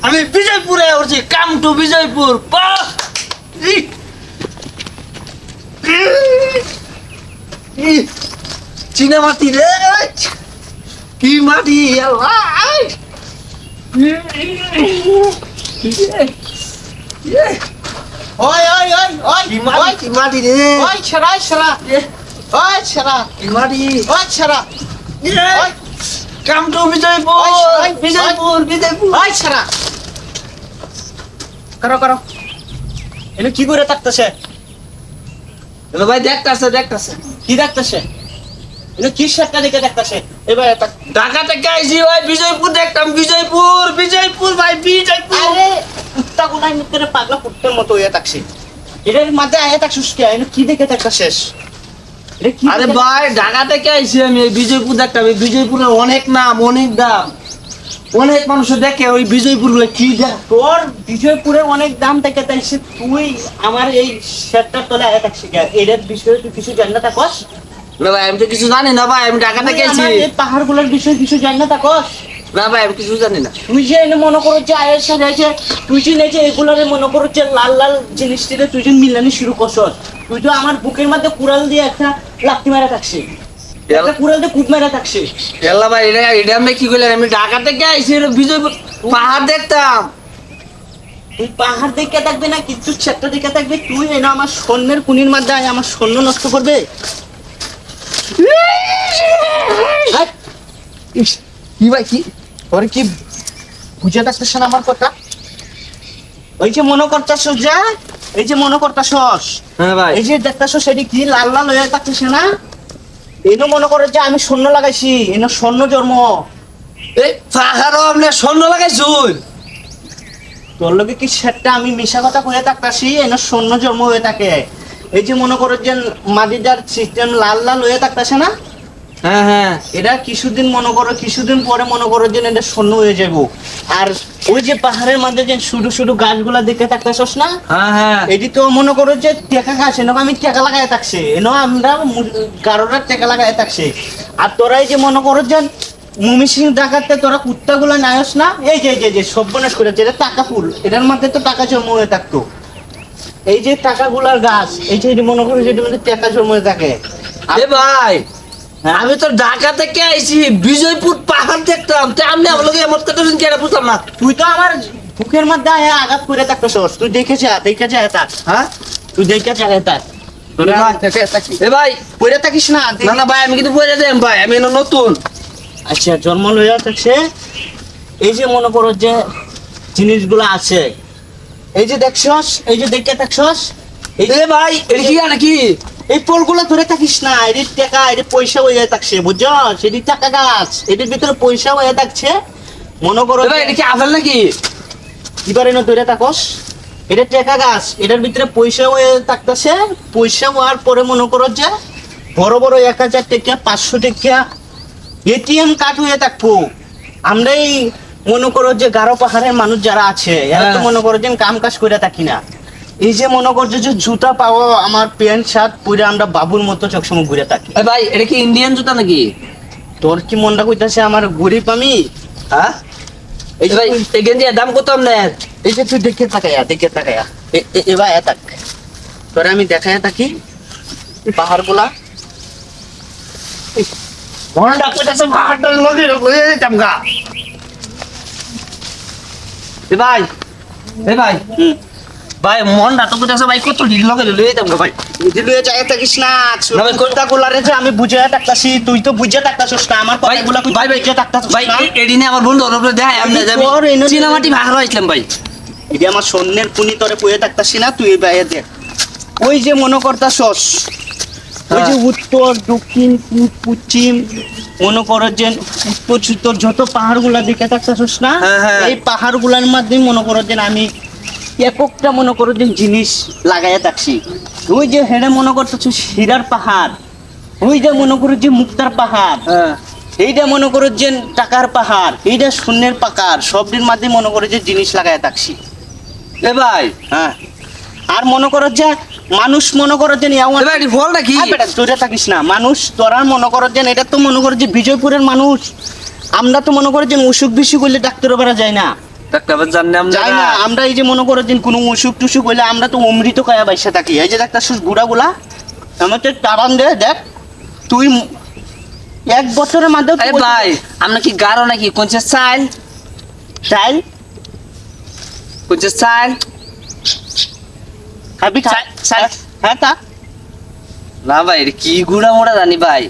আমি বিজয়পুরে উঠছি, come to Bijoypur. চীনা মাটি রে, কি মাটি মাটি রে, ছাড়া কাম টু বিজয়পুর, বিজয়পুর বিজয়পুর। করো এনে কি করে থাকতেছে? ভাই দেখতেছে দেখতেছে কি দেখতেছে? এনে কি সেটটা দেখে দেখতেছে? এবার ঢাকা থেকে আইছি ভাই, বিজয়পুর দেখতাম, বিজয়পুর বিজয়পুর ভাই বিজয়পুর। আরে কুত্তা গুলাই মিত্রে পাগলা কুত্তার মতো হয়ে থাকছে। এটার মধ্যে আয়া থাকছিস কে? এনে কি দেখে থাকতেছিস? আরে ভাই ঢাকা থেকে আইছি আমি, এই বিজয়পুর দেখতাম। এই বিজয়পুরের অনেক নাম, অনেক দাম, অনেক মানুষ দেখে ওই বিজয়পুর গুলো। কি দেখ তোর বিজয়পুরে অনেক দাম থেকে তাইছে, তুই আমার এই সেটটার তলে আয়া থাকছিস কে? এটার বিষয়ে তুই কিছু জানি না থাকস? না ভাই আমি তো কিছু জানি না ভাই, আমি ঢাকা থেকে আইছি। এই পাহাড়গুলোর বিষয়ে কিছু জানি না থাকস? না ভাই আমি কিছু জানি না। তুই যে এনে মনে করো যে আয়ের সাথে আছে, তুই যে নেছে এগুলারে মনে করো যে লাল লাল জিনিসটিতে তুই যে মিলানি শুরু করছস। তুই তো আমার বুকের মধ্যে কুড়াল দিয়ে একটা লাথি মারা থাকছে, একটা কুড়াল দিয়ে কুপ মারা থাকছে। এল্লা ভাই এটা আমি কি করলাম? আমি ঢাকা থেকে আইছি, বিজয়পুর পাহাড় দেখতাম। তুই পাহাড় দেখে থাকবে না কিন্তু সেটটা দেখে থাকবে। তুই এনে আমার স্বর্ণের কুনির মধ্যে আয় আমার স্বর্ণ নষ্ট করবে। কি ভাই কি তোর কি বুঝে থাকতেছ না আমার কথা? ওই যে মনে করতেছ যা, এই যে মনে করতেছস, হ্যাঁ ভাই এই যে দেখতেছ সেটি কি লাল লাল হয়ে থাকতেছে না? এনো মনে করে যে আমি স্বর্ণ লাগাইছি, এনো স্বর্ণ জন্ম। এই পাহাড়ও আপনি স্বর্ণ লাগাইছুন? তোর লগে কি সেটটা আমি মিশা কথা কয়ে থাকতাছি, এনো স্বর্ণ জন্ম হয়ে থাকে। এই যে মনে করো যে মাটিটার সিস্টেম লাল লাল হয়ে থাকতেছে না? হ্যাঁ হ্যাঁ এটা কিছুদিন মনে করো, কিছুদিন পরে মনে করো যে এটা স্বর্ণ হয়ে যাবো। আর ওই যে পাহাড়ের মধ্যে যে শুধু শুধু গাছগুলা দেখে থাকতেছস না, হ্যাঁ হ্যাঁ এটি তো মনে করো যে টেকা গাছ, এনো আমি টেকা লাগাই থাকছে, এনো আমরা কারোর টেকা লাগাই থাকছে। আর তোরা এই যে মনে করো যে মুমি সিং ডাকাতে তোরা কুত্তাগুলো নায়স না, এই যে যে সর্বনাশ করেছে, এটা টাকা ফুল, এটার মধ্যে তো টাকা জন্ম হয়ে থাকতো। এই যে টাকাগুলার গাছ, এই যে মনে করো যে এটার মধ্যে টাকা জন্ম হয়ে থাকে। এ ভাই হ্যাঁ? আমি তো ঢাকা থেকে আইছি, বিজয়পুর পাহাড় দেখতাম। তা আপনি আমার লোক এমন কথা কেন বুঝলাম না। তুই তো আমার বুকের মধ্যে আঘাত করে থাকতেছস, তুই দেখেছে তা, হ্যাঁ তুই দেখেছে তা এ ভাই পড়ে থাকিস না। না না ভাই আমি কিন্তু বলে দেন ভাই, আমি এনো নতুন। আচ্ছা জন্ম লইয়া থাকছে। এই যে মনে করো যে জিনিসগুলো আছে, এই যে দেখছস, এই যে দেখে থাকছস, এই যে এ ভাই এটা কি নাকি? এই ফলগুলো ধরে থাকিস না, এটির টাকা, এটি পয়সা হয়ে থাকছে, বুঝছস? এটি টাকা গাছ, এটির ভিতরে পয়সা হয়ে থাকছে। মনে করো এ ভাই এটা কি আপেল নাকি? এবারে না ধরে থাকস, এটা টাকা গাছ, এটার ভিতরে পয়সা হয়ে থাকতেছে। পয়সা হওয়ার পরে মনে করো যে বড় বড় 1000 টাকা, 500 টাকা এটিএম কার্ড হয়ে থাকবো। আমরা এই মনে করো যে গারো পাহাড়ের মানুষ যারা আছে, এরা তো মনে করো যে কাম কাজ করে থাকি না। এই যে মনে করছো যে জুতা পাওয়া, আমার প্যান্ট শার্ট পরে আমরা বাবুর মতো সবসময় ঘুরে থাকি। এ ভাই এটা কি ইন্ডিয়ান জুতা নাকি? তোর কি মনটা কইতাছে আমার গরিব আমি? হ্যাঁ এই যে ভাই এই গেঞ্জির দাম কত আপনার? এই যে তুই দেখে তাকায়া এবার এতাক তোরে আমি দেখায় থাকি পাহাড়গুলা। মনটা কইতাছে পাহাড়টার লগে লগে যেতাম গা। এ ভাই এ ভাই ভাই মনটা তো কইতাছে ভাই কত ডিল লগে লগে যেতাম গা ভাই। দিলুয়ে যায় থাকিস না, না ভাই, কোনটা গুলারে যে আমি বুঝে থাকতাছি, তুই তো বুঝে থাকতাছিস না আমার ভাই কথাগুলা। ভাই ভাই বুঝে থাকতাছিস ভাই না? এদিনে আমার বন্ধু ওর উপরে দেখাই আপনি যাবি তোর এনে- চিনামাটি ভাড়া হইছিলাম ভাই। এটি আমার স্বর্ণের পুনি তোরে পুয়ে থাকতাছি না, তুই এবার দেখ। ওই যে মনে করতাছস, ওই যে উত্তর দক্ষিণ পূব পশ্চিম মনে করো যে উত্তর উত্তর যত পাহাড়গুলা দেখে থাকতাছস না, হ্যাঁ, হ্যাঁ। এই পাহাড়গুলার মাধ্যমে মনে করো যে আমি একটা মনে করো যে জিনিস লাগাইয়া থাকছি। ওই যে হেডে মনে করতেছিস হীরার পাহাড়, ওই যে মনে করো যে মুক্তার পাহাড়, হ্যাঁ এইটা মনে করো যে টাকার পাহাড়, এইটা শূন্যের পাহাড়, সবটির মাধ্যমে মনে করো যে জিনিস লাগাইয়া থাকছি। এ ভাই হ্যাঁ আর মনে করো যে মানুষ মনে করো যে এ ভাই এটি ফল নাকি? তোরা থাকিস না মানুষ, তোরা মনে করো যে এটা তো মনে করো যে বিজয়পুরের মানুষ, আমরা তো মনে করো যে অসুখ বিসুখ করলে ডাক্তার বেড়া যায় না, ডাক্তার জানি যাই না আমরা এই যে মনে করো যে কোনো অসুখ টুসুখ হইলে আমরা তো অমৃত খায়া বাইসা থাকি এই যে ডাক্তার গুড়াগুলা আমাকে টাবান দে দেখ তুই 1 বছরের মধ্যে আরে ভাই আমরা কি গারো নাকি কোনছে চাইল চাই কোনছে চাইল খাবি চাই- চাই- হ্যাঁ তা না ভাই এটা কি গুড়া মোড়া জানি ভাই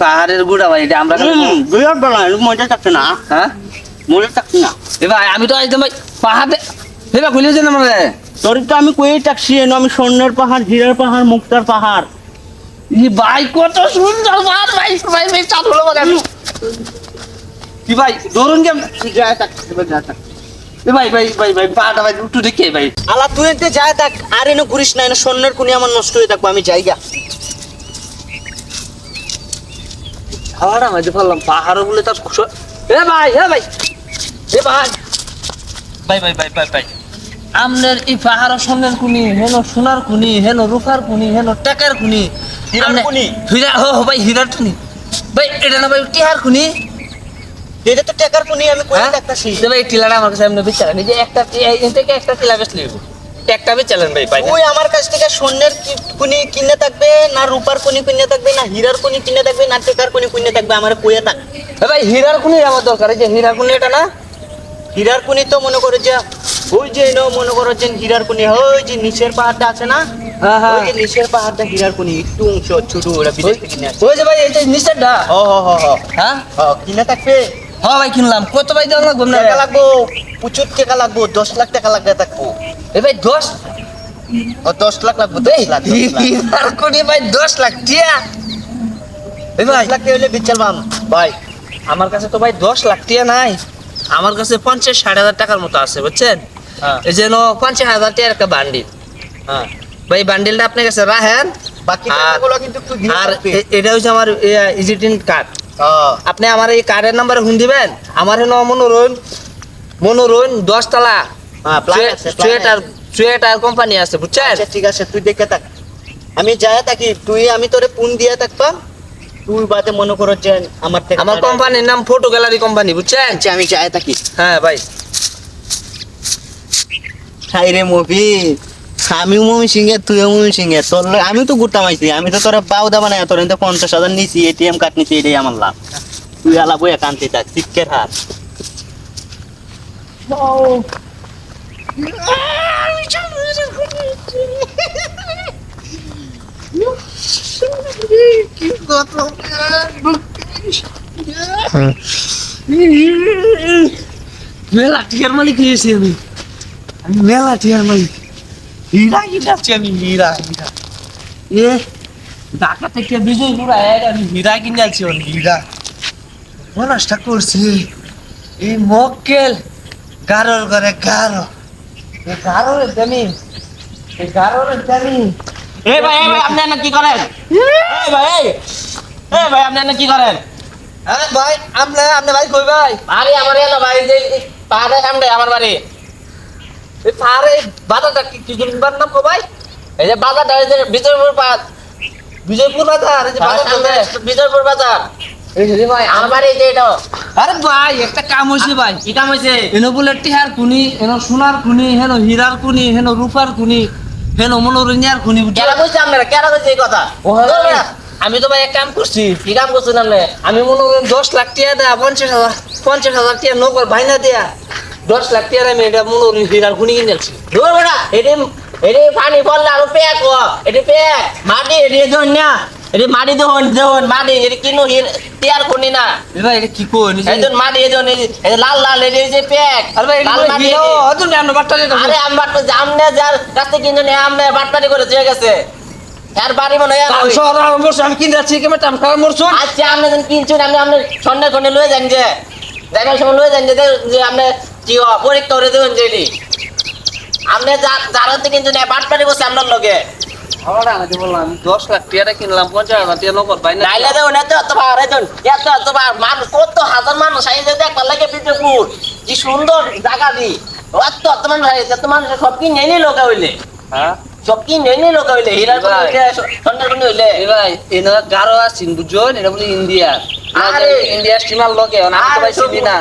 পাহাড়ের গুড়া ভাই এটা আমরা বিরাট বানায় মজা থাকছে না হ্যাঁ মজা থাকছে না এ ভাই আমি তো একদম ভাই পাহাড়ে এবার খুলে যেন আমরা তোর তো আমি কই থাকছি আমি স্বর্ণের পাহাড় হীরার পাহাড় মুক্তার পাহাড় ভাই কত সুন্দর পাহাড় ভাই ভাই ভাই চাঁদ হলো মানে কি ভাই ধরুন কেমন তুই যায় থাক এবার যায় থাক এ ভাই ভাই ভাই ভাই পাহাড়টা ভাই একটু দেখে ভাই আলা তুই এতে যায় থাক আর এনে ঘুরিস না এনে স্বর্ণের কুনি আমার নষ্ট হয়ে থাকবো আমি যাইগা হাওয়াটা মাঝে ফেললাম পাহাড় বলে তার এ ভাই এ ভাই এ ভাই ভাই ভাই ভাই ভাই ভাই আমনের এই পাহাড়ের সামনের কুনি হেন সোনার কুনি হেন রূপার কুনি হেন টাকার কুনি হীরার আমনে- কুনি? হীরা হো হো ভাই হীরার কুনি ভাই এটা না ভাই টিহার কুনি এটা তো টাকার কুনি আমি কই হ্যাঁ? থাকতাছি যে ভাই টিলাটা আমার কাছে এমনি বিচারেন এই যে একটা এই থেকে একটা টিলা বেশ লিখবো একটা বেচালেন ভাই ভাই ওই আমার কাছ থেকে স্বর্ণের কুনি কিনে থাকবে না রূপার কুনি কিনে থাকবে না হীরার কুনি কিনে থাকবে না টাকার কুনি কিনে থাকবে আমার কইয়া থাক এ ভাই হীরার কুনি আমার দরকার এই যে হীরার কুনি এটা না হীরার কুনি তো মনে করো যে ওই যে এনো মনে করো যে হীরার কুনি ওই যে নিচের পাহাড়টা আছে না হ্যাঁ হ্যাঁ ওই যে নিচের পাহাড়টা হীরার কুনি একটু অংশ ছোট ওরা বিদেশ থেকে কিনে আসে ওই যে ভাই এই যে নিচেরটা ও হো হো হো হ্যাঁ কিনে থাকবে হ্যাঁ ভাই কিনলাম কত ভাই দেওয়া লাগবে না টাকা লাগবো প্রচুর টাকা লাগবো 10 লাখ টাকা লাগবে থাকবো এ ভাই 10 ও 10 লাখ লাগবে 10 লাখ 10 লাখ হীরার কুনি ভাই 10 লাখ টিয়া এ ভাই 10 লাখ টাকা হলে বেচালবাম ভাই আমার কাছে তো ভাই 10 লাখ টিয়া নাই আমার কাছে 50-60 টাকার মতো আছে বুঝছেন হ্যাঁ এই যেন 50,000 টাকার একটা বান্ডিল হ্যাঁ ভাই বান্ডিলটা আপনার কাছে রাখেন বাকি আর- টাকাগুলো কিন্তু একটু দিয়ে আর রাখবে। এটা হচ্ছে আমার ইজিটিন কার্ড হ্যাঁ আপনি আমার এই কার্ডের নাম্বারে ফোন দিবেন আমার হেন মনোরণ 10 তলা হ্যাঁ প্ল্যান আছে সোয়েটার সোয়েটার কোম্পানি আছে বুঝছেন আচ্ছা ঠিক আছে তুই দেখে থাক আমি যাই থাকি তুই আমি তোরে ফোন দিয়ে থাকবাম তুই বাদে মনে করো যে আমার থেকে আমার কোম্পানির নাম ফটো গ্যালারি কোম্পানি বুঝছেন আচ্ছা আমি যাই থাকি হ্যাঁ ভাই হাই রে মুভি আমিও মমি সিংহে তুইও মমি সিংহে তোর আমি তো ঘুরতাম আইছি আমি তো তোরা বাউদা বানাই তোর 50,000 নিছি এটিএম কার্ড নিছি এটাই আমার লাভ তুই আলা বই একান্তে থাক শিক্ষের হাত মেলা টিয়ার মালিক হয়েছি আমি মেলা টিয়ার মালিক হীরা কিনাচ্ছি আমি হীরা এ ঢাকা থেকে বিজয়পুর আমি হীরা কিনে আছি হীরা মনসটা করছি এই মক্কেল গারোর ঘরে গারো এই গারোর দামি এই গারোর দামি এই ভাই আপনি না কি করেন এই ভাই এই ভাই আপনি না কি করেন হ্যাঁ ভাই আপনি ভাই কই ভাই আরে আমার এলো ভাই যে পাহাড়ের সামনে আমার বাড়ি এই পাহাড়ে বাজারটা কি জমিবার নাম কো ভাই এই যে বাজারটা এই যে বিজয়পুর বাজার বিজয়পুর বাজার এই যে বাজার চলবে বিজয়পুর বাজার এই যে ভাই আমার বাড়ি যে এটা আরে ভাই একটা কাম হইছে ভাই কি কাম হয়েছে এনো বলে টিহার কুনি এনো সোনার কুনি হেন হীরার কুনি হেন রূপার কুনি হেন মনোরঞ্জার কুনি কেরা কইছে আপনারা কেরা কইছে এই কথা আমি তো ভাই এক কাম করছি কি কাম করছেন আপনি আমি মনে করেন 10 লাখ টাকা দেয়া 50,000 টাকা নগর ভাইনা দেয়া 10 লাখ টাকা আমি এটা মনোরঞ্জন হীরার কুনি কিনেছি দূর বেটা এটি এটি পানি পড়লে আরো প্যাক হ এটি প্যাক মাটি এটি ধন না এটি মাটি ধন ধন মাটি এটি কিনো টিয়ার কোনি না এ ভাই এটা কি কই এই ধন মাটি এই ধন এই লাল লাল এটি যে প্যাক আরে ভাই লাল মাটি এটা এটি। হদুন জানো বাট্টা যেটা আরে আমার তো জামনে যার কাছে কিনে নে আমনে বাটপাটি করে দিয়ে গেছে এর বাড়ি মনে হয় টান শহর মরছ আমি কিনে যাচ্ছি কেমন টান খাওয়া মরছ আচ্ছা আপনি যখন কিনছেন আপনি আপনার সন্ধ্যা কোণে লয়ে যান যে যাইবার সময় লয়ে যান যে আপনি কি পরীক্ষা করে দেবেন যেটি আপনি যারা থেকে কিন্তু বাটপাটি করছে আপনার লগে আমার আমি বললাম আমি 10 লাখ টাকা কিনলাম 50,000 টাকা নগদ ভাইনা নাইলে দেও না তো এত ভাড়া রেজন এত ভাড়া মানুষ কত হাজার মানুষ আইছে দেখবার লাগে বিদ্যুৎপুর কি সুন্দর জায়গা দি এত মানুষ আইছে এত মানুষ সব কি নেই নি লোক হইলে হ্যাঁ সব কি নেই নি লোক হইলে হীরার কোন হইলে সন্ধ্যার কোন হইলে এ ভাই এনা গারো আছেন বুঝছেন এটা বলে ইন্ডিয়া আরে ইন্ডিয়া স্টিমার লোকে আমি তো ভাই চিনি না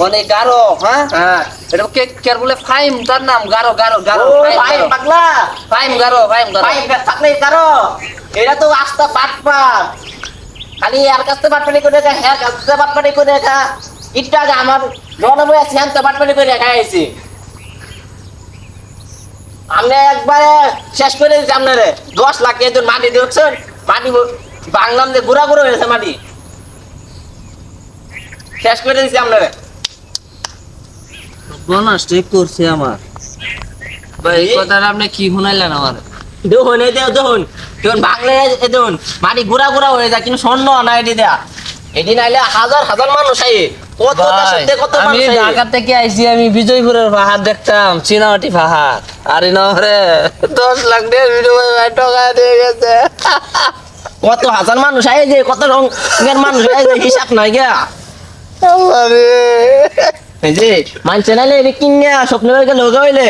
অনেক গারো, হ্যাঁ হ্যাঁ এটা কে বলে ফাইম, তার নাম গারো গারো গারো ও ফাইম ভাই গারো। পাগলা ফাইম গারো ফাইম গারো। ভাই থাকলে কারো এরা তো আস্তা বাটপার খালি আর কাছে বাটপানি করে দেখা হ্যাঁ কাছে বাটপানি করে দেখা ইটটা আগে আমার জনময় আছে হ্যাঁ তো বাটপানি করে দেখা আইছি আমরা একবারে শেষ করে দিচ্ছি আপনারে 10 লাখ এদের মাটি দিচ্ছেন মাটি বাংলাম যে গুড়া গুঁড়ো হয়েছে মাটি শেষ করে দিচ্ছি আপনারে বোনাস ঠিক করছে আমার। ভাই এই কথাটা আপনি কি শুনাইলেন আমার? দেখুন এই দেখুন দেখুন বাংলায় দেখুন মাটি গুড়া গুড়া হয়ে যায় কিন্তু স্বর্ণ না এটি দেয়া এটি নাইলে হাজার হাজার মানুষ আই কত দেশের থেকে কত আমি মানুষ আই ঢাকা থেকে আইছি, আমি বিজয়পুরের পাহাড় দেখতাম, চিনামাটি পাহাড়। আরে না রে 10 লাখ দেড় টাকা দিয়ে গেছে। কত হাজার মানুষ আই যে কত রঙের মানুষ আই যে হিসাব নাই গা আল্লাহ রে। এই যে মানছে নাইলে কিনে স্বপ্ন হয়ে গেল হইলে